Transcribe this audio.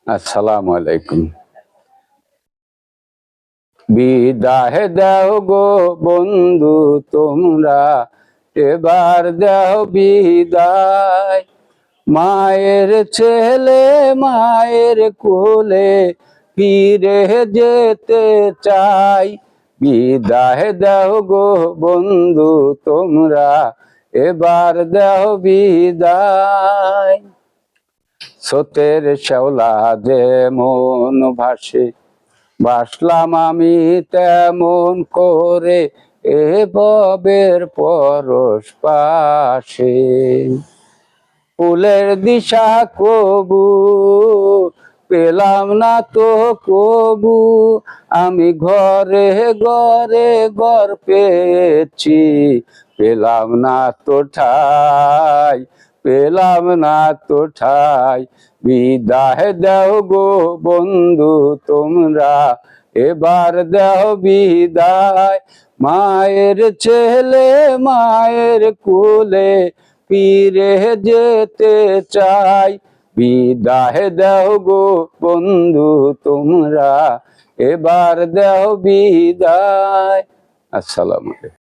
আসসালামু আলাইকুম। বিদায় দাও গো বন্ধু তোমরা, এবার দাও বিদায়। মায়ের ছেলে মায়ের কোলে ফিরে যেতে চাই। বিদায় দাও গো বন্ধু তোমরা, এবার দাও বিদায়। স্রোতের শ্যাওলা যেমন ভাসে, ভাসলাম আমি তেমন করে এ ভবের পরশ পাশে। ফুলের দিশা কবু পেলাম না তো কবু, আমি ঘরে ঘরে ঘর পেয়েছি, পেলাম না তো ঠাই, পেলাম না তো ঠাই। বিদায় দাও গো বন্ধু তোমরা, এবার দাও বিদায়। মায়ের ছেলে মায়ের কোলে ফিরে যেতে চাই। বিদায় দাও গো বন্ধু তোমরা, এবার দাও বিদায়। আসসালামু আলাইকুম।